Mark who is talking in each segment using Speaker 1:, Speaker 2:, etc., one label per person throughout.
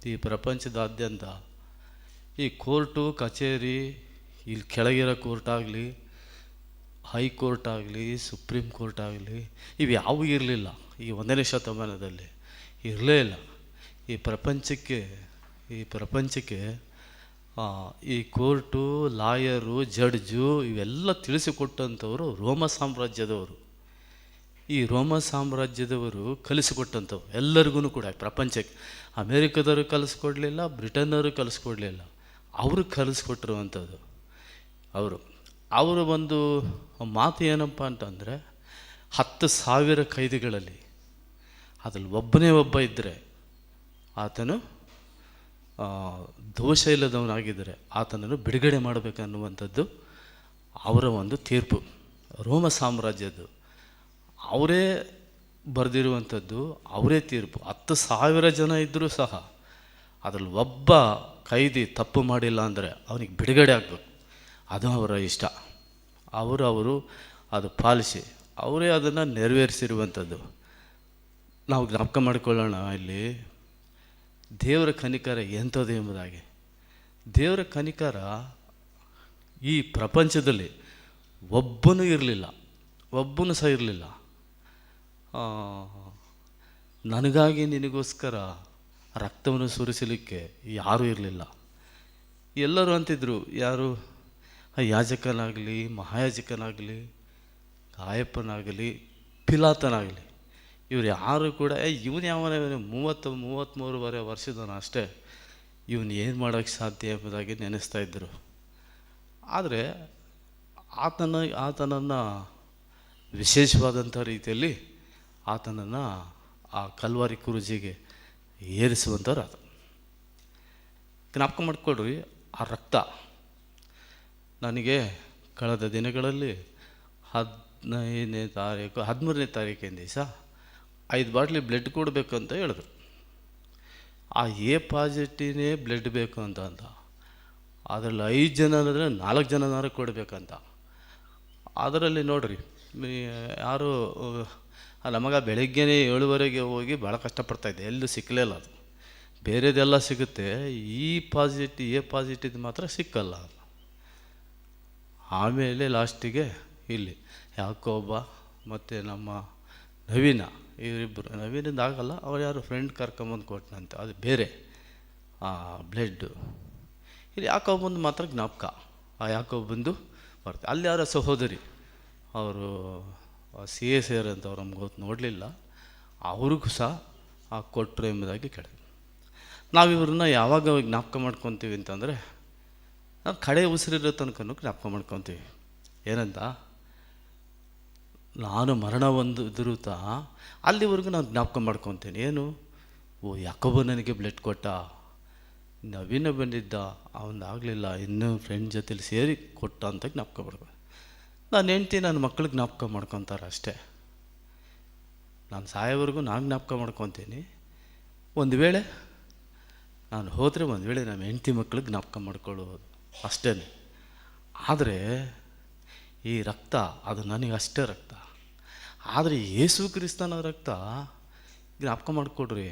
Speaker 1: ಈ ಪ್ರಪಂಚದಾದ್ಯಂತ ಈ ಕೋರ್ಟು ಕಚೇರಿ, ಇಲ್ಲಿ ಕೆಳಗಿರೋ ಕೋರ್ಟ್ ಆಗಲಿ, ಹೈಕೋರ್ಟ್ ಆಗಲಿ, ಸುಪ್ರೀಂ ಕೋರ್ಟ್ ಆಗಲಿ, ಇವು ಯಾವೂ ಇರಲಿಲ್ಲ ಈ 1ನೇ ಶತಮಾನದಲ್ಲಿ, ಇರಲೇ ಇಲ್ಲ. ಈ ಪ್ರಪಂಚಕ್ಕೆ ಈ ಕೋರ್ಟು, ಲಾಯರು, ಜಡ್ಜು ಇವೆಲ್ಲ ತಿಳಿಸಿಕೊಟ್ಟಂಥವರು ರೋಮ ಸಾಮ್ರಾಜ್ಯದವರು. ಈ ರೋಮ ಸಾಮ್ರಾಜ್ಯದವರು ಕಲಿಸಿಕೊಟ್ಟಂಥವು ಎಲ್ಲರಿಗೂ ಕೂಡ ಪ್ರಪಂಚಕ್ಕೆ. ಅಮೇರಿಕದವರು ಕಲಿಸ್ಕೊಡ್ಲಿಲ್ಲ, ಬ್ರಿಟನ್ನವರು ಕಲಿಸ್ಕೊಡ್ಲಿಲ್ಲ, ಅವರು ಕಲಿಸ್ಕೊಟ್ಟಿರುವಂಥದ್ದು. ಅವರ ಒಂದು ಮಾತು ಏನಪ್ಪ ಅಂತಂದರೆ, 10,000 ಕೈದಿಗಳಲ್ಲಿ ಅದ್ರಲ್ಲಿ ಒಬ್ಬನೇ ಒಬ್ಬ ಇದ್ದರೆ ಆತನು ದೋಷ ಇಲ್ಲದವನಾಗಿದ್ದರೆ ಆತನನ್ನು ಬಿಡುಗಡೆ ಮಾಡಬೇಕನ್ನುವಂಥದ್ದು ಅವರ ಒಂದು ತೀರ್ಪು. ರೋಮ ಸಾಮ್ರಾಜ್ಯದ್ದು ಅವರೇ ಬರೆದಿರುವಂಥದ್ದು, ಅವರೇ ತೀರ್ಪು. 10,000 ಜನ ಇದ್ದರೂ ಸಹ ಅದರಲ್ಲಿ ಒಬ್ಬ ಕೈದಿ ತಪ್ಪು ಮಾಡಿಲ್ಲ ಅಂದರೆ ಅವನಿಗೆ ಬಿಡುಗಡೆ ಆಗಬೇಕು. ಅದು ಅವರ ಇಷ್ಟ. ಅವರು ಅದು ಪಾಲಿಸಿ ಅವರೇ ಅದನ್ನು ನೆರವೇರಿಸಿರುವಂಥದ್ದು. ನಾವು ಜ್ಞಾಪಕ ಮಾಡಿಕೊಳ್ಳೋಣ, ಇಲ್ಲಿ ದೇವರ ಕನಿಕರ ಎಂಥದ್ದು ಎಂಬುದಾಗಿ. ದೇವರ ಕನಿಕರ ಈ ಪ್ರಪಂಚದಲ್ಲಿ ಒಬ್ಬನೂ ಇರಲಿಲ್ಲ, ಒಬ್ಬನೂ ಸಹ ಇರಲಿಲ್ಲ. ನನಗಾಗಿ ನಿನಗೋಸ್ಕರ ರಕ್ತವನ್ನು ಸುರಿಸಲಿಕ್ಕೆ ಯಾರೂ ಇರಲಿಲ್ಲ. ಎಲ್ಲರೂ ಅಂತಿದ್ರು, ಯಾರು ಯಾಜಕನಾಗಲಿ, ಮಹಾಯಾಜಕನಾಗಲಿ, ಕಾಯಪ್ಪನಾಗಲಿ, ಪಿಲಾತನಾಗಲಿ, ಇವ್ರು ಯಾರು ಕೂಡ ಇವನು ಯಾವನ 33 ವರ್ಷದವನು ಅಷ್ಟೇ, ಇವನು ಏನು ಮಾಡೋಕ್ಕೆ ಸಾಧ್ಯ ಎಂಬುದಾಗಿ ನೆನೆಸ್ತಾ ಇದ್ದರು. ಆದರೆ ಆತನನ್ನು ವಿಶೇಷವಾದಂಥ ರೀತಿಯಲ್ಲಿ ಆತನನ್ನು ಆ ಕಲ್ವಾರಿ ಕುರುಜಿಗೆ ಏರಿಸುವಂಥವ್ರು. ಅದು ಜ್ಞಾಪಕ ಮಾಡಿಕೊಡ್ರಿ. ಆ ರಕ್ತ ನನಗೆ ಕಳೆದ ದಿನಗಳಲ್ಲಿ 13ನೇ ತಾರೀಕಿನ ದಿವಸ 5 ಬಾಟ್ಲಿ ಬ್ಲಡ್ ಕೊಡಬೇಕು ಅಂತ ಹೇಳಿದ್ರು. ಆ ಎ ಪಾಸಿಟಿವ್ನೇ ಬ್ಲಡ್ ಬೇಕು ಅಂತ ಅದರಲ್ಲಿ 5 ಜನ ಅಂದರೆ 4 ಜನನಾರು ಕೊಡಬೇಕಂತ. ಅದರಲ್ಲಿ ನೋಡ್ರಿ, ಯಾರು ಅಲ್ಲ ಮಗ ಬೆಳಗ್ಗೆನೇ 7:30 ಹೋಗಿ ಭಾಳ ಕಷ್ಟಪಡ್ತಾಯಿದ್ದೆ, ಎಲ್ಲೂ ಸಿಕ್ಕಲೇ ಇಲ್ಲ. ಅದು ಬೇರೆದೆಲ್ಲ ಸಿಗುತ್ತೆ, ಎ ಪಾಸಿಟಿವ್ ಮಾತ್ರ ಸಿಕ್ಕಲ್ಲ. ಆಮೇಲೆ ಲಾಸ್ಟಿಗೆ ಇಲ್ಲಿ ಯಾಕೋಬ ಮತ್ತು ನಮ್ಮ ನವೀನ, ಇವರಿಬ್ಬರು, ನವೀನಿಂದ ಆಗಲ್ಲ, ಅವ್ರು ಯಾರು ಫ್ರೆಂಡ್ ಕರ್ಕೊಂಬಂದು ಕೊಟ್ಟನಂತೆ, ಅದು ಬೇರೆ ಬ್ಲಡ್ಡು. ಇಲ್ಲಿ ಯಾಕೋಬಂದು ಮಾತ್ರ ಜ್ಞಾಪಕ. ಆ ಯಾಕೋಬಂದು ಬರ್ತದೆ. ಅಲ್ಲಿ ಯಾರೋ ಸಹೋದರಿ, ಅವರು CA ಅಂತ ಅವ್ರು ನಮ್ಗೆ ನೋಡಲಿಲ್ಲ, ಅವ್ರಿಗೂ ಸಹ ಕೊಟ್ಟರು ಎಂಬುದಾಗಿ ಕೇಳಿದೆ. ನಾವಿವ್ರನ್ನ ಯಾವಾಗ ಜ್ಞಾಪಕ ಮಾಡ್ಕೊತೀವಿ ಅಂತಂದರೆ, ನಾವು ಕಡೆ ಉಸಿರಿರೋ ತನಕ ಜ್ಞಾಪಕ ಮಾಡ್ಕೊತೀವಿ. ಏನಂತ, ನಾನು ಮರಣ ಹೊಂದಿರುತ್ತಾ ಅಲ್ಲಿವರೆಗೂ ನಾನು ಜ್ಞಾಪಕ ಮಾಡ್ಕೊತೀನಿ. ಏನು, ಯಾಕೋಬ ನನಗೆ ಬ್ಲಡ್ ಕೊಟ್ಟ, ನವೀನ ಬಂದಿದ್ದ, ಅವನಾಗಲಿಲ್ಲ, ಇನ್ನೂ ಫ್ರೆಂಡ್ ಜೊತೆಲಿ ಸೇರಿ ಕೊಟ್ಟ ಅಂತ ಜ್ಞಾಪಕ ಮಾಡ್ಕೊ. ನಾನು ಹೆಂಡ್ತಿ ನನ್ನ ಮಕ್ಕಳು ಜ್ಞಾಪಕ ಮಾಡ್ಕೊತಾರೆ ಅಷ್ಟೇ. ನಾನು ಸಾಯೋವರೆಗೂ ನಾನು ಜ್ಞಾಪಕ ಮಾಡ್ಕೊತೀನಿ. ಒಂದು ವೇಳೆ ನಾನು ಹೋದರೆ ಒಂದು ವೇಳೆ ನಮ್ಮ ಹೆಂಡ್ತಿ ಮಕ್ಕಳಿಗೆ ಜ್ಞಾಪಕ ಮಾಡ್ಕೊಳ್ಳೋದು ಅಷ್ಟೇ. ಆದರೆ ಈ ರಕ್ತ ಅದು ನನಗೆ ಅಷ್ಟೇ ರಕ್ತ. ಆದರೆ ಯೇಸು ಕ್ರಿಸ್ತನ ರಕ್ತ ಜ್ಞಾಪಕ ಮಾಡಿಕೊಡ್ರಿ,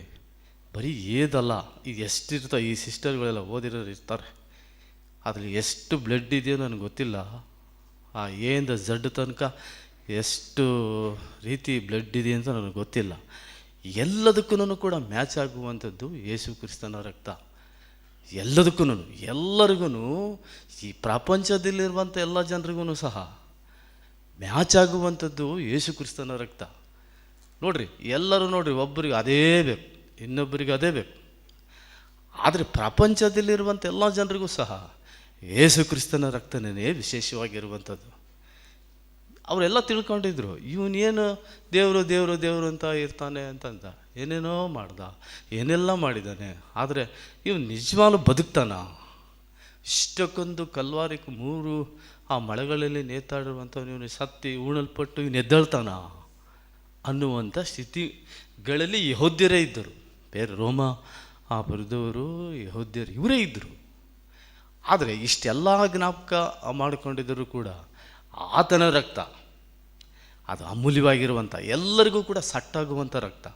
Speaker 1: ಬರೀ ಏದಲ್ಲ, ಇದು ಎಷ್ಟಿರ್ತಾವೆ. ಈ ಸಿಸ್ಟರ್ಗಳೆಲ್ಲ ಓದಿರೋರು ಇರ್ತಾರೆ, ಅದರಲ್ಲಿ ಎಷ್ಟು ಬ್ಲಡ್ ಇದೆಯೋ ನನಗೆ ಗೊತ್ತಿಲ್ಲ. ಆ ಏಂದ ಝಡ್ ತನಕ ಎಷ್ಟು ರೀತಿ ಬ್ಲಡ್ ಇದೆ ಅಂತ ನನಗೆ ಗೊತ್ತಿಲ್ಲ. ಎಲ್ಲದಕ್ಕೂ ಕೂಡ ಮ್ಯಾಚ್ ಆಗುವಂಥದ್ದು ಯೇಸು ಕ್ರಿಸ್ತನ ರಕ್ತ. ಎಲ್ಲರಿಗೂ ಈ ಪ್ರಪಂಚದಲ್ಲಿರುವಂಥ ಎಲ್ಲ ಜನರಿಗೂ ಸಹ ಮ್ಯಾಚ್ ಆಗುವಂಥದ್ದು ಯೇಸು ಕ್ರಿಸ್ತನ ರಕ್ತ. ನೋಡ್ರಿ, ಎಲ್ಲರೂ ನೋಡ್ರಿ, ಒಬ್ಬರಿಗೆ ಅದೇ ಬೇಕು, ಇನ್ನೊಬ್ಬರಿಗೆ ಅದೇ ಬೇಕು. ಆದರೆ ಪ್ರಪಂಚದಲ್ಲಿರುವಂಥ ಎಲ್ಲ ಜನರಿಗೂ ಸಹ ಯೇಸು ಕ್ರಿಸ್ತನ ರಕ್ತನೇ ವಿಶೇಷವಾಗಿರುವಂಥದ್ದು. ಅವರೆಲ್ಲ ತಿಳ್ಕೊಂಡಿದ್ರು, ಇವನೇನು ದೇವರು ಅಂತ ಇರ್ತಾನೆ ಅಂತಂದ, ಏನೇನೋ ಮಾಡ್ದ, ಏನೆಲ್ಲ ಮಾಡಿದ್ದಾನೆ, ಆದರೆ ಇವನು ನಿಜವಾಗ್ಲೂ ಬದುಕ್ತಾನ? ಇಷ್ಟಕ್ಕೊಂದು ಕಲ್ವಾರಿಕೆ 3 ಆ ಮಳೆಗಳಲ್ಲಿ ನೇತಾಡಿರುವಂಥವ್ನು ಇವನು ಸತ್ತಿ ಉಣಲ್ಪಟ್ಟು ಇವನು ಎದ್ದೇಳ್ತಾನ ಅನ್ನುವಂಥ ಸ್ಥಿತಿಗಳಲ್ಲಿ ಯಹೂದ್ಯರೇ ಇದ್ದರು. ಬೇರೆ ರೋಮ ಬರೆದವರು ಯಹೂದ್ಯರು ಇವರೇ ಇದ್ದರು. ಆದರೆ ಇಷ್ಟೆಲ್ಲ ಜ್ಞಾಪಕ ಮಾಡಿಕೊಂಡಿದ್ದರೂ ಕೂಡ ಆತನ ರಕ್ತ ಅದು ಅಮೂಲ್ಯವಾಗಿರುವಂಥ, ಎಲ್ಲರಿಗೂ ಕೂಡ ಸಟ್ಟಾಗುವಂಥ ರಕ್ತ.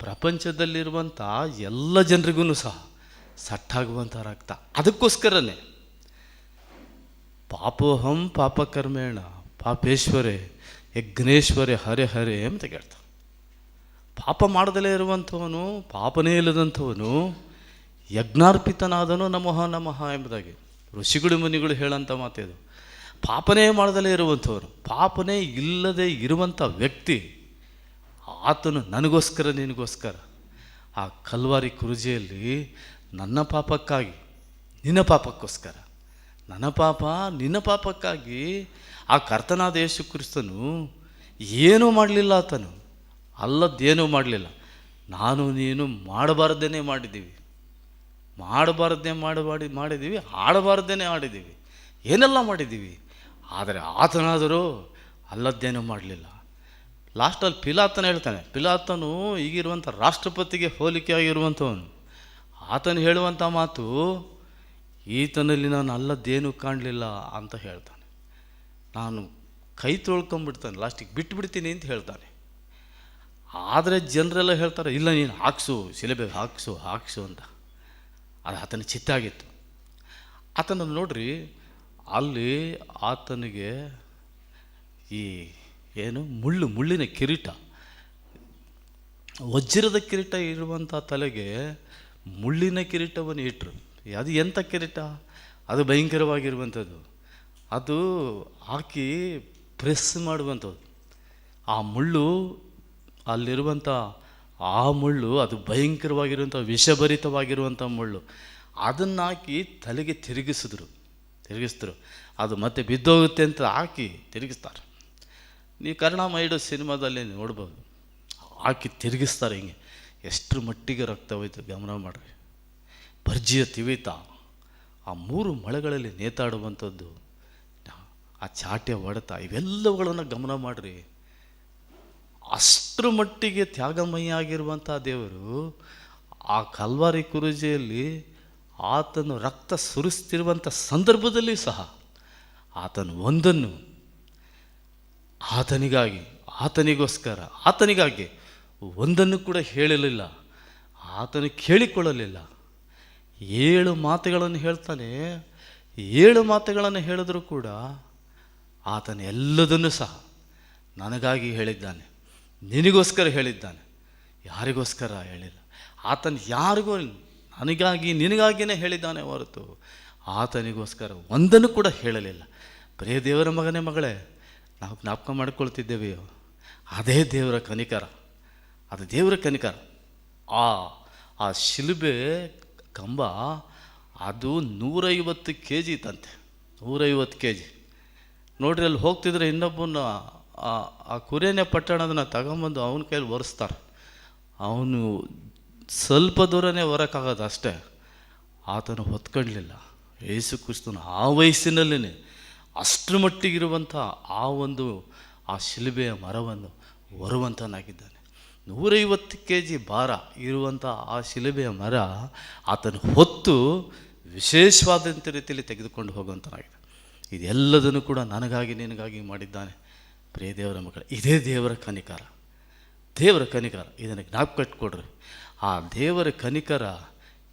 Speaker 1: ಪ್ರಪಂಚದಲ್ಲಿರುವಂಥ ಎಲ್ಲ ಜನರಿಗೂ ಸಹ ಸಟ್ಟಾಗುವಂಥ ರಕ್ತ. ಅದಕ್ಕೋಸ್ಕರನೇ ಪಾಪೋಹಂ ಪಾಪಕರ್ಮೇಣ ಪಾಪೇಶ್ವರೇ ಯಜ್ಞೇಶ್ವರೇ ಹರೆ ಹರೆ ಅಂತ ಕೇಳ್ತಾನೆ. ಪಾಪ ಮಾಡದಲೇ ಇರುವಂಥವನು, ಪಾಪನೇ ಇಲ್ಲದಂಥವನು ಯಜ್ಞಾರ್ಪಿತನಾದನು ನಮಃ ನಮಃ ಎಂಬುದಾಗಿ ಋಷಿಗಳು ಮುನಿಗಳು ಹೇಳೋಂಥ ಮಾತಿದು. ಪಾಪನೇ ಮಾಡದಲೇ ಇರುವಂಥವನು, ಪಾಪನೇ ಇಲ್ಲದೆ ಇರುವಂಥ ವ್ಯಕ್ತಿ, ಆತನು ನನಗೋಸ್ಕರ ನಿನಗೋಸ್ಕರ ಆ ಕಲ್ವಾರಿ ಕುರುಜಿಯಲ್ಲಿ ನನ್ನ ಪಾಪಕ್ಕಾಗಿ ನಿನ್ನ ಪಾಪಕ್ಕೋಸ್ಕರ, ನನ್ನ ಪಾಪ ನಿನ್ನ ಪಾಪಕ್ಕಾಗಿ ಆ ಕರ್ತನಾದ ಯೇಸು ಕ್ರಿಸ್ತನು ಏನೂ ಮಾಡಲಿಲ್ಲ. ಆತನು ಅಲ್ಲದ್ದೇನೂ ಮಾಡಲಿಲ್ಲ. ನಾನು ನೀನು ಮಾಡಬಾರ್ದೇ ಮಾಡಿದ್ದೀವಿ, ಮಾಡಿದ್ದೀವಿ, ಆಡಬಾರ್ದೇ ಆಡಿದ್ದೀವಿ, ಏನೆಲ್ಲ ಮಾಡಿದ್ದೀವಿ. ಆದರೆ ಆತನಾದರೂ ಅಲ್ಲದ್ದೇನೂ ಮಾಡಲಿಲ್ಲ. ಲಾಸ್ಟಲ್ಲಿ ಪಿಲಾತನ ಹೇಳ್ತಾನೆ, ಪಿಲಾತನು ಈಗಿರುವಂಥ ರಾಷ್ಟ್ರಪತಿಗೆ ಹೋಲಿಕೆ ಆಗಿರುವಂಥವನು. ಆತನು ಹೇಳುವಂಥ ಮಾತು, ಈತನಲ್ಲಿ ನಾನು ಅಲ್ಲದ್ದೇನೂ ಕಾಣಲಿಲ್ಲ ಅಂತ ಹೇಳ್ತಾನೆ. ನಾನು ಕೈ ತೊಳ್ಕೊಂಬಿಡ್ತಾನೆ, ಲಾಸ್ಟಿಗೆ ಬಿಟ್ಟುಬಿಡ್ತೀನಿ ಅಂತ ಹೇಳ್ತಾನೆ. ಆದರೆ ಜನರೆಲ್ಲ ಹೇಳ್ತಾರೆ, ಇಲ್ಲ ನೀನು ಹಾಕ್ಸು, ಶಿಲೆಬೆ ಹಾಕ್ಸು ಅಂತ. ಅದು ಆತನ ಚಿತ್ತ ಆಗಿತ್ತು. ಆತನನ್ನು ನೋಡ್ರಿ, ಅಲ್ಲಿ ಆತನಿಗೆ ಈ ಮುಳ್ಳಿನ ಕಿರೀಟ, ವಜ್ರದ ಕಿರೀಟ ಇರುವಂಥ ತಲೆಗೆ ಮುಳ್ಳಿನ ಕಿರೀಟವನ್ನು ಇಟ್ಟರು. ಅದು ಎಂಥ ಕಿರೀಟ? ಅದು ಭಯಂಕರವಾಗಿರುವಂಥದ್ದು. ಅದು ಹಾಕಿ ಪ್ರೆಸ್ ಮಾಡುವಂಥದ್ದು. ಆ ಮುಳ್ಳು, ಅಲ್ಲಿರುವಂಥ ಆ ಮುಳ್ಳು, ಅದು ಭಯಂಕರವಾಗಿರುವಂಥ ವಿಷಭರಿತವಾಗಿರುವಂಥ ಮುಳ್ಳು. ಅದನ್ನು ಹಾಕಿ ತಲೆಗೆ ತಿರುಗಿಸಿದ್ರು. ಅದು ಮತ್ತೆ ಬಿದ್ದೋಗುತ್ತೆ ಅಂತ ಹಾಕಿ ತಿರುಗಿಸ್ತಾರೆ. ನೀವು ಕರುಣಾಮಯುಡು ಸಿನಿಮಾದಲ್ಲಿ ನೋಡ್ಬೋದು, ಹಾಕಿ ತಿರುಗಿಸ್ತಾರೆ. ಹಿಂಗೆ ಎಷ್ಟರ ಮಟ್ಟಿಗೆ ರಕ್ತ ಹೋಯ್ತು ಗಮನ ಮಾಡಿರಿ. ಭರ್ಜಿಯ ತಿವಿತ, ಆ 3 ಮಳೆಗಳಲ್ಲಿ ನೇತಾಡುವಂಥದ್ದು, ಆ ಚಾಟೆ ಹೊಡೆತ, ಇವೆಲ್ಲವುಗಳನ್ನು ಗಮನ ಮಾಡಿರಿ. ಅಷ್ಟರ ಮಟ್ಟಿಗೆ ತ್ಯಾಗಮಯ ಆಗಿರುವಂಥ ದೇವರು ಆ ಕಲ್ವಾರಿ ಕುರುಜಿಯಲ್ಲಿ ಆತನು ರಕ್ತ ಸುರಿಸ್ತಿರುವಂಥ ಸಂದರ್ಭದಲ್ಲಿ ಸಹ ಆತನು ಒಂದನ್ನು ಆತನಿಗಾಗಿ ಒಂದನ್ನು ಕೂಡ ಹೇಳಲಿಲ್ಲ. ಆತನು ಕೇಳಿಕೊಳ್ಳಲಿಲ್ಲ. 7 ಮಾತುಗಳನ್ನು ಹೇಳ್ತಾನೆ. 7 ಮಾತುಗಳನ್ನು ಹೇಳಿದರೂ ಕೂಡ ಆತನು ಎಲ್ಲದನ್ನು ಸಹ ನನಗಾಗಿ ಹೇಳಿದ್ದಾನೆ, ನಿನಗೋಸ್ಕರ ಹೇಳಿದ್ದಾನೆ, ಯಾರಿಗೋಸ್ಕರ ಹೇಳಿಲ್ಲ. ಆತನು ಯಾರಿಗೂ ನನಗಾಗಿ ನಿನಗಾಗಿಯೇ ಹೇಳಿದ್ದಾನೆ ಹೊರತು ಆತನಿಗೋಸ್ಕರ ಒಂದನ್ನು ಕೂಡ ಹೇಳಲಿಲ್ಲ. ಬರೇ ದೇವರ ಮಗಳೇ, ನಾವು ಜ್ಞಾಪಕ ಮಾಡಿಕೊಳ್ತಿದ್ದೇವೆಯೋ ಅದೇ ದೇವರ ಕನಿಕರ. ಅದು ದೇವರ ಕನಿಕರ. ಆ ಶಿಲುಬೆ ಕಂಬ ಅದು 150 kg ಇತ್ತಂತೆ. 150 kg. ನೋಡ್ರಿ, ಅಲ್ಲಿ ಹೋಗ್ತಿದ್ರೆ ಇನ್ನೊಬ್ಬನ ಆ ಕುರೇನೆ ಪಟ್ಟಣದನ್ನ ತಗೊಂಬಂದು ಅವನ ಕೈಯಲ್ಲಿ ಒರೆಸ್ತಾರೆ. ಅವನು ಸ್ವಲ್ಪ ದೂರನೇ ಹೊರಕ್ಕಾಗೋದು ಅಷ್ಟೇ. ಆತನು ಹೊತ್ಕೊಳ್ಳಲಿಲ್ಲ. ಯೇಸು ಕ್ರಿಸ್ತನು ಆ ವಯಸ್ಸಿನಲ್ಲೇ ಅಷ್ಟರ ಮಟ್ಟಿಗಿರುವಂಥ ಆ ಶಿಲುಬೆಯ ಮರವನ್ನು ಹೊರುವಂತನಾಗಿದ್ದಾನೆ. 150 kg ಭಾರ ಇರುವಂಥ ಆ ಶಿಲುಬೆಯ ಮರ ಆತನು ಹೊತ್ತು ವಿಶೇಷವಾದಂಥ ರೀತಿಯಲ್ಲಿ ತೆಗೆದುಕೊಂಡು ಹೋಗುವಂತನಾಗಿದೆ. ಇದೆಲ್ಲದನ್ನು ಕೂಡ ನನಗಾಗಿ ನಿನಗಾಗಿ ಮಾಡಿದ್ದಾನೆ. ಪ್ರಿಯ ದೇವರ ಮಕ್ಕಳು, ಇದೇ ದೇವರ ಕನಿಕರ. ಇದನ್ನು ಜ್ಞಾಪಕ ಇಟ್ಕೊಡ್ರಿ. ಆ ದೇವರ ಕನಿಕರ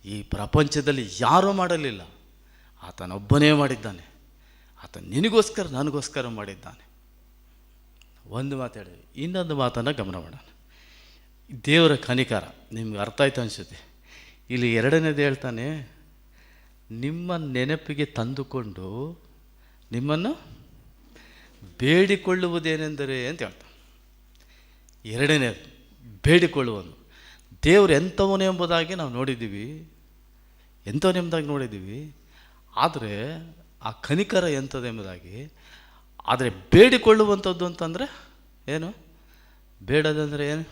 Speaker 1: ಈ ಪ್ರಪಂಚದಲ್ಲಿ ಯಾರೂ ಮಾಡಲಿಲ್ಲ, ಆತನೊಬ್ಬನೇ ಮಾಡಿದ್ದಾನೆ. ಆತ ನಿನಗೋಸ್ಕರ ನನಗೋಸ್ಕರ ಮಾಡಿದ್ದಾನೆ. ಒಂದು ಮಾತು ಹೇಳಿದ್ವಿ, ಇನ್ನೊಂದು ಮಾತನ್ನು ಗಮನ ಮಾಡೋಣ. ದೇವರ ಕನಿಕರ ನಿಮ್ಗೆ ಅರ್ಥ ಆಯ್ತು ಅನಿಸುತ್ತೆ. ಇಲ್ಲಿ 2ನೇದು ಹೇಳ್ತಾನೆ, ನಿಮ್ಮ ನೆನಪಿಗೆ ತಂದುಕೊಂಡು ನಿಮ್ಮನ್ನು ಬೇಡಿಕೊಳ್ಳುವುದೇನೆಂದರೆ ಅಂತ ಹೇಳ್ತಾನೆ. 2ನೇದು ಬೇಡಿಕೊಳ್ಳುವನು. ದೇವರು ಎಂಥವನು ಎಂಬುದಾಗಿ ನಾವು ನೋಡಿದ್ದೀವಿ, ಆದರೆ ಆ ಕನಿಕರ ಎಂಥದ್ದು ಎಂಬುದಾಗಿ. ಆದರೆ ಬೇಡಿಕೊಳ್ಳುವಂಥದ್ದು ಅಂತಂದರೆ ಏನು? ಬೇಡದಂದರೆ ಏನು?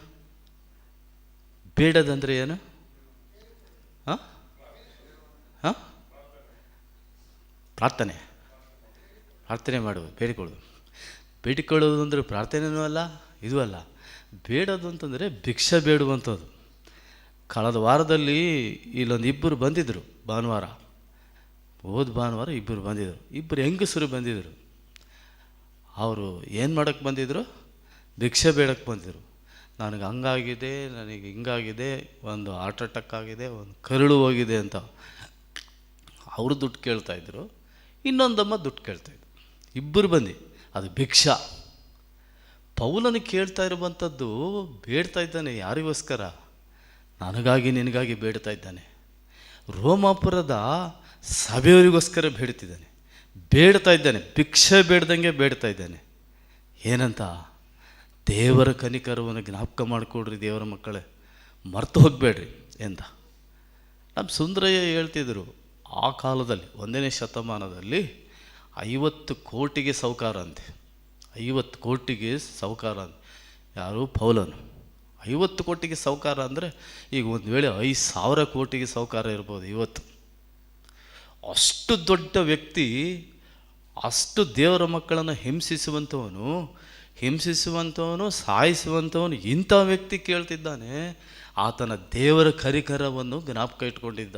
Speaker 1: ಪ್ರಾರ್ಥನೆ ಮಾಡುವುದು, ಬೇಡಿಕೊಳ್ಳೋದು ಅಂದರೆ ಪ್ರಾರ್ಥನೆಯೂ ಅಲ್ಲ, ಇದೂ ಅಲ್ಲ. ಬೇಡೋದು ಅಂತಂದರೆ ಭಿಕ್ಷೆ ಬೇಡುವಂಥದ್ದು. ಕಳೆದ ವಾರದಲ್ಲಿ ಇಲ್ಲೊಂದು 2 ಬಂದಿದ್ದರು. ಹೋದ ಭಾನುವಾರ 2 ಬಂದಿದ್ದರು. 2 ಹೆಂಗಸರು ಬಂದಿದ್ದರು. ಅವರು ಏನು ಮಾಡೋಕ್ಕೆ ಬಂದಿದ್ರು? ಭಿಕ್ಷೆ ಬೇಡಕ್ಕೆ ಬಂದಿದ್ರು. ನನಗೆ ಹಂಗಾಗಿದೆ, ನನಗೆ ಹಿಂಗಾಗಿದೆ, ಒಂದು ಹಾರ್ಟ್ ಅಟ್ಯಾಕ್ ಆಗಿದೆ, ಒಂದು ಕರುಳು ಹೋಗಿದೆ ಅಂತ ಅವರು ದುಡ್ಡು ಕೇಳ್ತಾಯಿದ್ರು. ಇನ್ನೊಂದಮ್ಮ ದುಡ್ಡು ಕೇಳ್ತಾಯಿದ್ರು. ಇಬ್ಬರು ಬಂದು ಅದು ಭಿಕ್ಷಾ. ಪೌಲನು ಕೇಳ್ತಾ ಇರುವಂಥದ್ದು ಬೇಡ್ತಾ ಇದ್ದಾನೆ ಯಾರಿಗೋಸ್ಕರ? ನನಗಾಗಿ ನಿನಗಾಗಿ ಬೇಡ್ತಾ ಇದ್ದಾನೆ. ರೋಮಾಪುರದ ಸಭೆಯವರಿಗೋಸ್ಕರ ಬೇಡ್ತಾ ಇದ್ದಾನೆ. ಭಿಕ್ಷೆ ಬೇಡ್ದಂಗೆ ಬೇಡ್ತಾ ಇದ್ದಾನೆ. ಏನಂತ? ದೇವರ ಕನಿಕರವನ್ನು ಜ್ಞಾಪಕ ಮಾಡಿಕೊಡ್ರಿ ದೇವರ ಮಕ್ಕಳೇ, ಮರ್ತು ಹೋಗಬೇಡ್ರಿ ಎಂದ. ನಮ್ಮ ಸುಂದರಯ್ಯ ಹೇಳ್ತಿದ್ರು, ಆ ಕಾಲದಲ್ಲಿ 1ನೇ ಶತಮಾನದಲ್ಲಿ 50 ಕೋಟಿಗೆ ಸಾಹುಕಾರ ಅಂತೆ. 50 ಕೋಟಿಗೆ ಸಾಹುಕಾರ ಅಂತ ಯಾರು? ಪೌಲನು. 50 ಕೋಟಿಗೆ ಸಾಹುಕಾರ ಅಂದರೆ ಈಗ ಒಂದು ವೇಳೆ 5,000 ಕೋಟಿಗೆ ಸಾಹುಕಾರ ಇರ್ಬೋದು ಇವತ್ತು. ಅಷ್ಟು ದೊಡ್ಡ ವ್ಯಕ್ತಿ, ಅಷ್ಟು ದೇವರ ಮಕ್ಕಳನ್ನು ಹಿಂಸಿಸುವಂಥವನು, ಸಾಯಿಸುವಂಥವನು, ಇಂಥ ವ್ಯಕ್ತಿ ಕೇಳ್ತಿದ್ದಾನೆ. ಆತನ ದೇವರ ಕರಿಕರವನ್ನು ಜ್ಞಾಪಕ ಇಟ್ಕೊಂಡಿದ್ದ.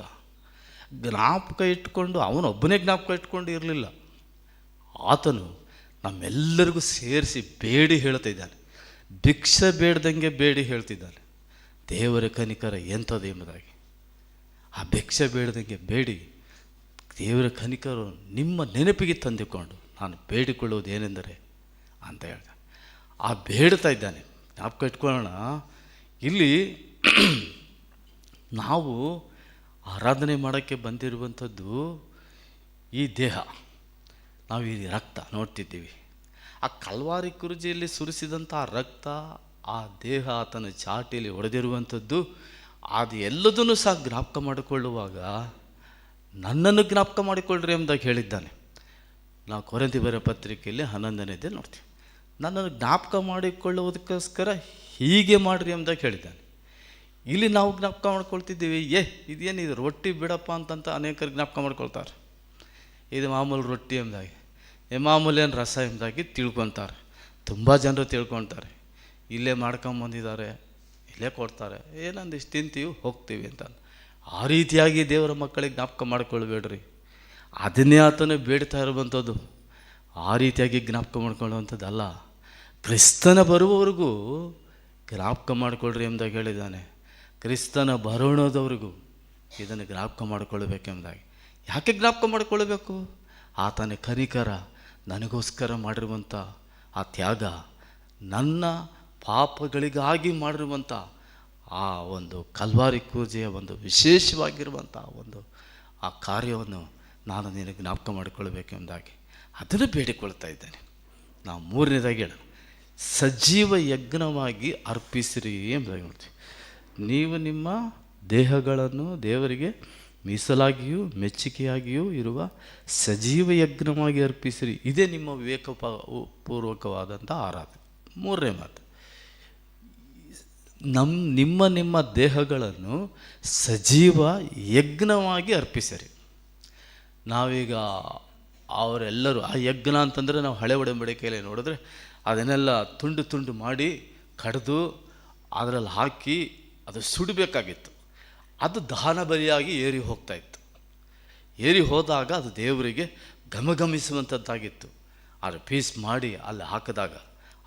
Speaker 1: ಜ್ಞಾಪಕ ಇಟ್ಕೊಂಡು ಅವನೊಬ್ಬನೇ ಜ್ಞಾಪಕ ಇಟ್ಕೊಂಡು ಇರಲಿಲ್ಲ, ಆತನು ನಮ್ಮೆಲ್ಲರಿಗೂ ಸೇರಿಸಿ ಬೇಡಿ ಹೇಳ್ತಾ ಇದ್ದಾನೆ. ಭಿಕ್ಷೆ ಬೇಡ್ದಂಗೆ ಬೇಡಿ ಹೇಳ್ತಿದ್ದಾನೆ ದೇವರ ಕನಿಕರ ಎಂಥದ್ದು ಎಂಬುದಾಗಿ. ಆ ಭಿಕ್ಷೆ ಬೇಡ್ದಂಗೆ ಬೇಡಿ ದೇವರ ಕನಿಕರು ನಿಮ್ಮ ನೆನಪಿಗೆ ತಂದುಕೊಂಡು ನಾನು ಬೇಡಿಕೊಳ್ಳುವುದು ಏನೆಂದರೆ ಅಂತ ಹೇಳ್ತಾನೆ. ಆ ಬೇಡ್ತಾ ಇದ್ದಾನೆ. ಜ್ಞಾಪಕ ಇಟ್ಕೊಳ್ಳೋಣ. ಇಲ್ಲಿ ನಾವು ಆರಾಧನೆ ಮಾಡೋಕ್ಕೆ ಬಂದಿರುವಂಥದ್ದು ಈ ದೇಹ, ನಾವು ಈ ರಕ್ತ ನೋಡ್ತಿದ್ದೀವಿ. ಆ ಕಲ್ವಾರಿ ಕುರ್ಜಿಯಲ್ಲಿ ಸುರಿಸಿದಂಥ ರಕ್ತ, ಆ ದೇಹ ಆತನ ಚಾಟಿಯಲ್ಲಿ ಹೊಡೆದಿರುವಂಥದ್ದು, ಅದು ಎಲ್ಲದನ್ನು ಸಹ ಜ್ಞಾಪಕ ಮಾಡಿಕೊಳ್ಳುವಾಗ ನನ್ನನ್ನು ಜ್ಞಾಪಕ ಮಾಡಿಕೊಳ್ಳ್ರಿ ಎಂಬುದಾಗಿ ಹೇಳಿದ್ದಾನೆ. ನಾವು ಕೊರಿಂಥೀಯರ ಪತ್ರಿಕೆಯಲ್ಲಿ 11ನೇದೇ ನೋಡ್ತೀವಿ. ನನ್ನನ್ನು ಜ್ಞಾಪಕ ಮಾಡಿಕೊಳ್ಳುವುದಕ್ಕೋಸ್ಕರ ಹೀಗೆ ಮಾಡಿರಿ ಎಂಬುದಾಗಿ ಹೇಳಿದ್ದಾನೆ. ಇಲ್ಲಿ ನಾವು ಜ್ಞಾಪಕ ಮಾಡ್ಕೊಳ್ತಿದ್ದೀವಿ, ಇದೇನಿದು ರೊಟ್ಟಿ ಬಿಡಪ್ಪ ಅಂತಂತ ಅನೇಕರು ಜ್ಞಾಪಕ ಮಾಡ್ಕೊಳ್ತಾರೆ. ಇದು ಮಾಮೂಲು ರೊಟ್ಟಿ ಎಂಬುದಾಗಿ, ಮಾಮೂಲೇನು ರಸ ಎಂಬುದಾಗಿ ತಿಳ್ಕೊತಾರೆ. ತುಂಬ ಜನರು ತಿಳ್ಕೊತಾರೆ, ಇಲ್ಲೇ ಮಾಡ್ಕೊಂಬಂದಿದ್ದಾರೆ, ಇಲ್ಲೇ ಕೊಡ್ತಾರೆ, ಏನಂದಿಷ್ಟು ತಿಂತೀವಿ ಹೋಗ್ತೀವಿ ಅಂತ. ಆ ರೀತಿಯಾಗಿ ದೇವರ ಮಕ್ಕಳಿಗೆ ಜ್ಞಾಪಕ ಮಾಡಿಕೊಳ್ಬೇಡ್ರಿ. ಅದನ್ನೇ ಆತನೇ ಬೇಡ್ತಾ ಇರುವಂಥದ್ದು. ಆ ರೀತಿಯಾಗಿ ಜ್ಞಾಪಕ ಮಾಡ್ಕೊಳ್ಳುವಂಥದ್ದಲ್ಲ. ಕ್ರಿಸ್ತನ ಬರುವವರೆಗೂ ಜ್ಞಾಪಕ ಮಾಡಿಕೊಳ್ರಿ ಎಂಬುದಾಗಿ ಹೇಳಿದ್ದಾನೆ. ಕ್ರಿಸ್ತನ ಬರೋಣದವರೆಗೂ ಇದನ್ನು ಜ್ಞಾಪಕ ಮಾಡಿಕೊಳ್ಳಬೇಕೆಂಬುದಾಗಿ. ಯಾಕೆ ಜ್ಞಾಪಕ ಮಾಡಿಕೊಳ್ಳಬೇಕು? ಆತನ ಕನಿಕರ ನನಗೋಸ್ಕರ ಮಾಡಿರುವಂಥ ಆ ತ್ಯಾಗ, ನನ್ನ ಪಾಪಗಳಿಗಾಗಿ ಮಾಡಿರುವಂಥ ಆ ಒಂದು ಕಲ್ವಾರಿ ಪೂಜೆಯ ಒಂದು ವಿಶೇಷವಾಗಿರುವಂಥ ಒಂದು ಆ ಕಾರ್ಯವನ್ನು ನಾನು ನಿನಗೆ ಜ್ಞಾಪಕ ಮಾಡಿಕೊಳ್ಳಬೇಕೆಂಬುದಾಗಿ ಅದನ್ನು ಬೇಡಿಕೊಳ್ತಾ ಇದ್ದೇನೆ. ನಾವು 3ನೇದಾಗಿ ಹೇಳ, ಸಜೀವ ಯಜ್ಞವಾಗಿ ಅರ್ಪಿಸಿರಿ ಎಂಬುದಾಗಿ ನೋಡ್ತೀವಿ. ನೀವು ನಿಮ್ಮ ದೇಹಗಳನ್ನು ದೇವರಿಗೆ ಮೀಸಲಾಗಿಯೂ ಮೆಚ್ಚುಗೆಯಾಗಿಯೂ ಇರುವ ಸಜೀವ ಯಜ್ಞವಾಗಿ ಅರ್ಪಿಸಿರಿ. ಇದೇ ನಿಮ್ಮ ವಿವೇಕಪೂರ್ವಕವಾದಂಥ ಆರಾಧನೆ. 3ನೇ ಮಾತು, ನಿಮ್ಮ ದೇಹಗಳನ್ನು ಸಜೀವ ಯಜ್ಞವಾಗಿ ಅರ್ಪಿಸಿರಿ. ನಾವೀಗ ಅವರೆಲ್ಲರೂ ಆ ಯಜ್ಞ ಅಂತಂದರೆ ನಾವು ಹಳೆ ಒಡಂಬಡಿಕೆಯಲ್ಲಿ ನೋಡಿದ್ರೆ ಅದನ್ನೆಲ್ಲ ತುಂಡು ತುಂಡು ಮಾಡಿ ಕಡಿದು ಅದರಲ್ಲಿ ಹಾಕಿ ಅದು ಸುಡಬೇಕಾಗಿತ್ತು. ಅದು ದಹನ ಬಲಿಯಾಗಿ ಏರಿ ಹೋಗ್ತಾಯಿತ್ತು. ಏರಿ ಹೋದಾಗ ಅದು ದೇವರಿಗೆ ಘಮಘಮಿಸುವಂಥದ್ದಾಗಿತ್ತು. ಆದರೆ ಪೀಸ್ ಮಾಡಿ ಅಲ್ಲಿ ಹಾಕಿದಾಗ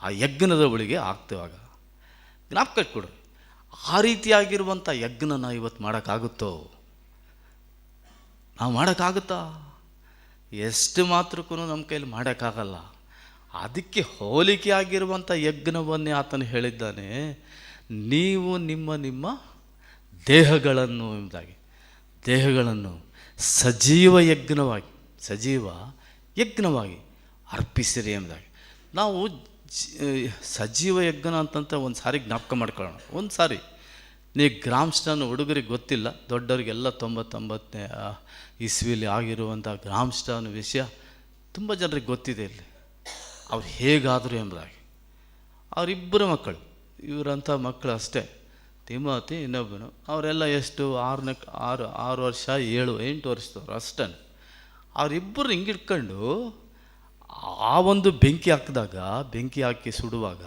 Speaker 1: ಆ ಯಜ್ಞದ ಒಳಗೆ ಹಾಕ್ತಿವಾಗ ಜ್ಞಾಪಕ ಇಟ್ಕೊಡು. ಆ ರೀತಿಯಾಗಿರುವಂಥ ಯಜ್ಞ ನಾವು ಇವತ್ತು ಮಾಡೋಕ್ಕಾಗುತ್ತೋ? ನಾವು ಮಾಡೋಕ್ಕಾಗುತ್ತಾ? ಎಷ್ಟು ಮಾತ್ರಕ್ಕೂ ನಮ್ಮ ಕೈಲಿ ಮಾಡೋಕ್ಕಾಗಲ್ಲ. ಅದಕ್ಕೆ ಹೋಲಿಕೆ ಆಗಿರುವಂಥ ಯಜ್ಞವನ್ನೇ ಆತನು ಹೇಳಿದ್ದಾನೆ, ನೀವು ನಿಮ್ಮ ದೇಹಗಳನ್ನು ಎಂಬುದಾಗಿ, ದೇಹಗಳನ್ನು ಸಜೀವ ಯಜ್ಞವಾಗಿ ಅರ್ಪಿಸಿರಿ ಎಂಬುದಾಗಿ. ನಾವು ಸಜೀವ ಯಜ್ಞ ಅಂತಂತ ಒಂದು ಸಾರಿ ಜ್ಞಾಪಕ ಮಾಡ್ಕೊಳ್ಳೋಣ. ಒಂದು ಸಾರಿ ನೀ ಗ್ರಾಮ್ಸ್ಟನ್ ಹುಡುಗರಿಗೆ ಗೊತ್ತಿಲ್ಲ, ದೊಡ್ಡವರಿಗೆಲ್ಲ 99ನೇ ಇಸ್ವಿಲಿ ಆಗಿರುವಂಥ ಗ್ರಾಮ್ಸ್ಟನ್ ವಿಷಯ ತುಂಬ ಜನರಿಗೆ ಗೊತ್ತಿದೆ. ಇಲ್ಲಿ ಅವ್ರು ಹೇಗಾದರು ಎಂಬುದಾಗಿ. ಅವರಿಬ್ಬರು ಮಕ್ಕಳು, ಇವರಂಥ ಮಕ್ಕಳು ಅಷ್ಟೇ, ತಿಮೋತಿ ಇನ್ನೊಬ್ಬನು. ಅವರೆಲ್ಲ ಎಷ್ಟು 6 ವರ್ಷ 7-8 ವರ್ಷದವ್ರು ಅಷ್ಟೇ. ಅವರಿಬ್ಬರು ಹಿಂಗಿಟ್ಕೊಂಡು ಆ ಒಂದು ಬೆಂಕಿ ಹಾಕಿ ಸುಡುವಾಗ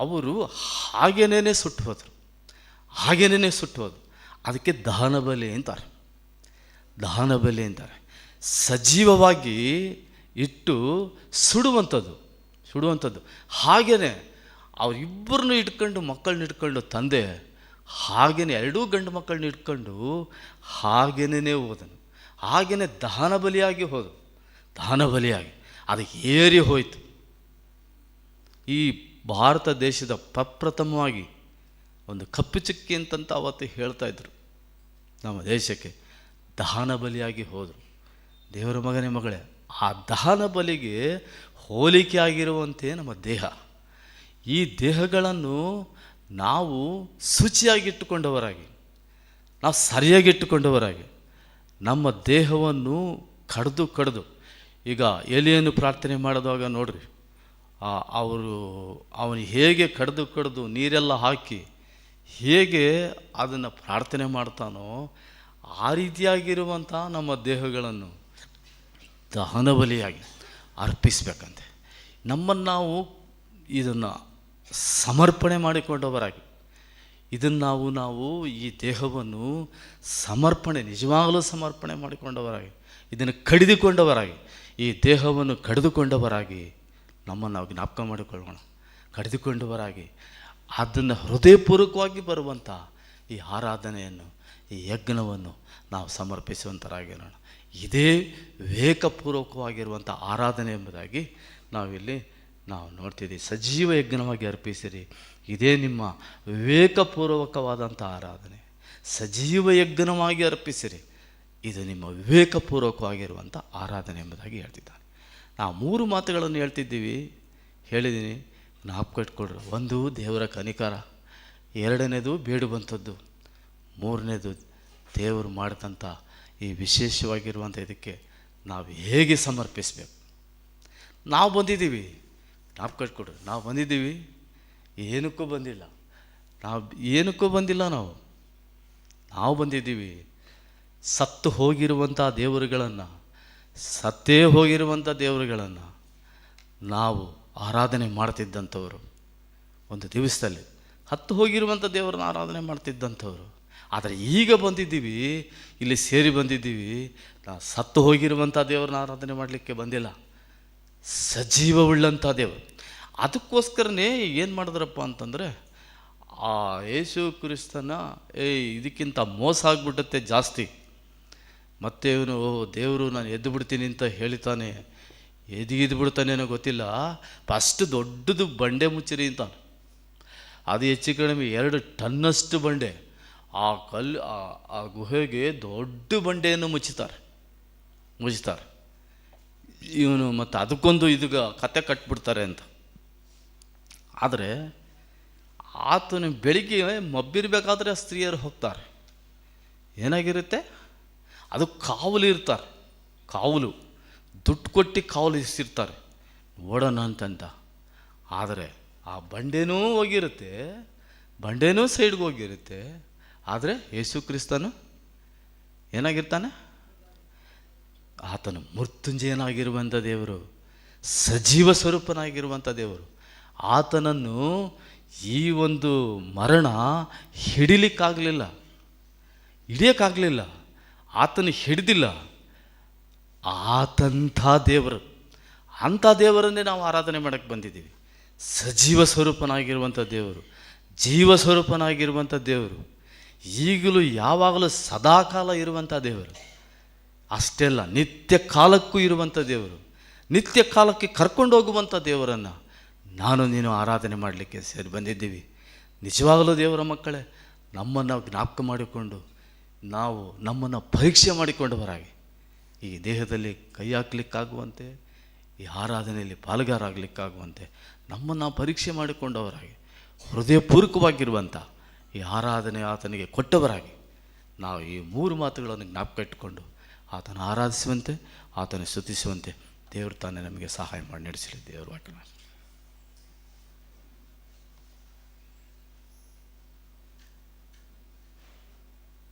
Speaker 1: ಅವರು ಹಾಗೇನೇ ಸುಟ್ಟು ಹೋದರು. ಅದಕ್ಕೆ ದಹನ ಬಲಿ ಅಂತಾರೆ. ಸಜೀವವಾಗಿ ಇಟ್ಟು ಸುಡುವಂಥದ್ದು. ಹಾಗೆಯೇ ಅವರಿಬ್ಬರನ್ನು ಇಟ್ಕೊಂಡು ಮಕ್ಕಳನ್ನ ಇಟ್ಕೊಂಡು ತಂದೆ ಹಾಗೇನೆ ಎರಡೂ ಗಂಡು ಮಕ್ಕಳನ್ನ ಇಟ್ಕೊಂಡು ಹಾಗೇನೇ ಹೋದನು. ಹಾಗೇನೆ ದಹನ ಬಲಿಯಾಗಿ ಹೋದನು. ದಹನ ಬಲಿಯಾಗಿ ಅದು ಏರಿ ಹೋಯಿತು. ಈ ಭಾರತ ದೇಶದ ಪ್ರಪ್ರಥಮವಾಗಿ ಒಂದು ಕಪ್ಪು ಚುಕ್ಕಿ ಅಂತಂತ ಅವತ್ತು ಹೇಳ್ತಾ ಇದ್ರು. ನಮ್ಮ ದೇಶಕ್ಕೆ ದಹನ ಬಲಿಯಾಗಿ ಹೋದರು. ದೇವರ ಮಗನೇ ಮಗಳೇ, ಆ ದಹನ ಬಲಿಗೆ ಹೋಲಿಕೆ ಆಗಿರುವಂತೆ ನಮ್ಮ ದೇಹ. ಈ ದೇಹಗಳನ್ನು ನಾವು ಶುಚಿಯಾಗಿಟ್ಟುಕೊಂಡವರಾಗಿ, ನಾವು ಸರಿಯಾಗಿಟ್ಟುಕೊಂಡವರಾಗಿ ನಮ್ಮ ದೇಹವನ್ನು ಕಡ್ದು ಈಗ ಎಲಿಯನ್ನು ಪ್ರಾರ್ಥನೆ ಮಾಡಿದಾಗ ನೋಡ್ರಿ, ಅವನು ಹೇಗೆ ಕಡ್ದು ನೀರೆಲ್ಲ ಹಾಕಿ ಹೇಗೆ ಅದನ್ನು ಪ್ರಾರ್ಥನೆ ಮಾಡ್ತಾನೋ ಆ ರೀತಿಯಾಗಿರುವಂಥ ನಮ್ಮ ದೇಹಗಳನ್ನು ದಹನ ಬಲಿಯಾಗಿ ಅರ್ಪಿಸಬೇಕಂತೆ. ನಮ್ಮನ್ನು ನಾವು ಇದನ್ನು ಸಮರ್ಪಣೆ ಮಾಡಿಕೊಂಡವರಾಗಿ, ಇದನ್ನು ನಾವು ಈ ದೇಹವನ್ನು ನಿಜವಾಗಲೂ ಸಮರ್ಪಣೆ ಮಾಡಿಕೊಂಡವರಾಗಿ, ಇದನ್ನು ಕಡಿದುಕೊಂಡವರಾಗಿ, ಈ ದೇಹವನ್ನು ಕಡಿದುಕೊಂಡವರಾಗಿ ನಮ್ಮನ್ನು ನಾವು ಜ್ಞಾಪಕ ಮಾಡಿಕೊಳ್ಳೋಣ. ಕಡಿದುಕೊಂಡವರಾಗಿ ಅದನ್ನು ಹೃದಯಪೂರ್ವಕವಾಗಿ ಬರುವಂಥ ಈ ಆರಾಧನೆಯನ್ನು, ಈ ಯಜ್ಞವನ್ನು ನಾವು ಸಮರ್ಪಿಸುವಂಥರಾಗಿರೋಣ. ಇದೇ ವಿವೇಕಪೂರ್ವಕವಾಗಿರುವಂಥ ಆರಾಧನೆ ಎಂಬುದಾಗಿ ನಾವಿಲ್ಲಿ ನೋಡ್ತಿದ್ದೀವಿ. ಸಜೀವ ಯಜ್ಞವಾಗಿ ಅರ್ಪಿಸಿರಿ, ಇದೇ ನಿಮ್ಮ ವಿವೇಕಪೂರ್ವಕವಾದಂಥ ಆರಾಧನೆ. ಸಜೀವ ಯಜ್ಞವಾಗಿ ಅರ್ಪಿಸಿರಿ, ಇದು ನಿಮ್ಮ ವಿವೇಕಪೂರ್ವಕವಾಗಿರುವಂಥ ಆರಾಧನೆ ಎಂಬುದಾಗಿ ಹೇಳ್ತಿದ್ದಾನೆ. ನಾವು 3 ಮಾತುಗಳನ್ನು ಹೇಳಿದ್ದೀನಿ, ಜ್ಞಾಪಕ ಇಟ್ಕೊಳ್ರಿ. 1 ದೇವರ ಕನಿಕರ, 2ನೇದು ಬೇಡುವಂಥದ್ದು, 3ನೇದು ದೇವರು ಮಾಡಿದಂಥ ಈ ವಿಶೇಷವಾಗಿರುವಂಥ ಇದಕ್ಕೆ ನಾವು ಹೇಗೆ ಸಮರ್ಪಿಸಬೇಕು. ನಾವು ಬಂದಿದ್ದೀವಿ, ಜ್ಞಾಪಕ ಇಟ್ಕೊಡ್ರಿ, ನಾವು ಬಂದಿದ್ದೀವಿ ಏನಕ್ಕೂ ಬಂದಿಲ್ಲ. ನಾವು ಬಂದಿದ್ದೀವಿ ಸತ್ತೇ ಹೋಗಿರುವಂಥ ದೇವರುಗಳನ್ನು ನಾವು ಆರಾಧನೆ ಮಾಡ್ತಿದ್ದಂಥವರು. ಒಂದು ದಿವಸದಲ್ಲಿ ಹೋಗಿರುವಂಥ ದೇವರನ್ನ ಆರಾಧನೆ ಮಾಡ್ತಿದ್ದಂಥವ್ರು. ಆದರೆ ಈಗ ಬಂದಿದ್ದೀವಿ, ಇಲ್ಲಿ ಸೇರಿ ಬಂದಿದ್ದೀವಿ, ನಾವು ಸತ್ತು ಹೋಗಿರುವಂಥ ದೇವರನ್ನ ಆರಾಧನೆ ಮಾಡಲಿಕ್ಕೆ ಬಂದಿಲ್ಲ, ಸಜೀವವುಳ್ಳಂಥ ದೇವರು. ಅದಕ್ಕೋಸ್ಕರನೇ ಏನು ಮಾಡಿದ್ರಪ್ಪ ಅಂತಂದರೆ, ಆ ಯೇಸು ಕ್ರಿಸ್ತನ ಇದಕ್ಕಿಂತ ಮೋಸ ಆಗಿಬಿಟ್ಟತ್ತೆ ಜಾಸ್ತಿ. ಮತ್ತೆ ಇವನು ದೇವರು ನಾನು ಎದ್ದು ಬಿಡ್ತೀನಿ ಅಂತ ಹೇಳ್ತಾನೆ, ಎದ್ದು ಬಿಡ್ತಾನೇನೋ ಗೊತ್ತಿಲ್ಲ. ಫಸ್ಟ್ ದೊಡ್ಡದು ಬಂಡೆ ಮುಚ್ಚಿರಿ ಅಂತಾನೆ. ಅದು ಹೆಚ್ಚು ಕಡಿಮೆ 2 ಟನ್ನಷ್ಟು ಬಂಡೆ. ಆ ಗುಹೆಗೆ ದೊಡ್ಡ ಬಂಡೆಯನ್ನು ಮುಚ್ಚುತ್ತಾರೆ. ಇವನು ಮತ್ತು ಅದಕ್ಕೊಂದು ಕತೆ ಕಟ್ಬಿಡ್ತಾರೆ ಅಂತ. ಆದರೆ ಆತನು ಬೆಳಿಗ್ಗೆ ಮಬ್ಬಿರಬೇಕಾದ್ರೆ ಸ್ತ್ರೀಯರು ಹೋಗ್ತಾರೆ. ಏನಾಗಿರುತ್ತೆ, ಅದು ಕಾವಲು ಇರ್ತಾರೆ, ದುಡ್ಡು ಕೊಟ್ಟು ಕಾವಲು ಇರ್ತಾರೆ ನೋಡೋಣ ಅಂತಂತ. ಆದರೆ ಆ ಬಂಡೆನೂ ಹೋಗಿರುತ್ತೆ, ಬಂಡೆನೂ ಸೈಡ್ಗೆ ಹೋಗಿರುತ್ತೆ. ಆದರೆ ಯೇಸು ಕ್ರಿಸ್ತನು ಏನಾಗಿರ್ತಾನೆ, ಆತನು ಮೃತ್ಯುಂಜಯನಾಗಿರುವಂಥ ದೇವರು, ಸಜೀವ ಸ್ವರೂಪನಾಗಿರುವಂಥ ದೇವರು. ಆತನನ್ನು ಈ ಒಂದು ಮರಣ ಹಿಡಿಲಿಕ್ಕಾಗಲಿಲ್ಲ, ಆತನು ಹಿಡಿದಿಲ್ಲ. ಆತಂಥ ದೇವರು, ಅಂಥ ದೇವರನ್ನೇ ನಾವು ಆರಾಧನೆ ಮಾಡೋಕ್ಕೆ ಬಂದಿದ್ದೀವಿ. ಸಜೀವ ಸ್ವರೂಪನಾಗಿರುವಂಥ ದೇವರು, ಜೀವ ಸ್ವರೂಪನಾಗಿರುವಂಥ ದೇವರು, ಈಗಲೂ ಯಾವಾಗಲೂ ಸದಾಕಾಲ ಇರುವಂಥ ದೇವರು. ಅಷ್ಟೇ ಅಲ್ಲ, ನಿತ್ಯ ಕಾಲಕ್ಕೂ ಇರುವಂಥ ದೇವರು, ನಿತ್ಯ ಕಾಲಕ್ಕೆ ಕರ್ಕೊಂಡು ಹೋಗುವಂಥ ದೇವರನ್ನು ನೀನು ಆರಾಧನೆ ಮಾಡಲಿಕ್ಕೆ ಸೇರಿ ಬಂದಿದ್ದೀವಿ. ನಿಜವಾಗಲೂ ದೇವರ ಮಕ್ಕಳೇ, ನಮ್ಮನ್ನು ಜ್ಞಾಪಕ ಮಾಡಿಕೊಂಡು ನಾವು ನಮ್ಮನ್ನು ಪರೀಕ್ಷೆ ಮಾಡಿಕೊಂಡವರಾಗಿ ಈ ದೇಹದಲ್ಲಿ ಕೈ ಹಾಕಲಿಕ್ಕಾಗುವಂತೆ, ಈ ಆರಾಧನೆಯಲ್ಲಿ ಪಾಲುಗಾರಾಗಲಿಕ್ಕಾಗುವಂತೆ ನಮ್ಮನ್ನು ಪರೀಕ್ಷೆ ಮಾಡಿಕೊಂಡವರಾಗಿ, ಹೃದಯಪೂರ್ವಕವಾಗಿರುವಂಥ ಈ ಆರಾಧನೆ ಆತನಿಗೆ ಕೊಟ್ಟವರಾಗಿ ನಾವು ಈ 3 ಮಾತುಗಳನ್ನು ಜ್ಞಾಪಕ ಇಟ್ಟುಕೊಂಡು ಆತನ ಆರಾಧಿಸುವಂತೆ, ಆತನ ಸ್ತುತಿಸುವಂತೆ ದೇವರು ತಾನೇ ನಮಗೆ ಸಹಾಯ ಮಾಡಿ ನಡೆಸಲಿ. ದೇವರು ವಾಕ್ಯ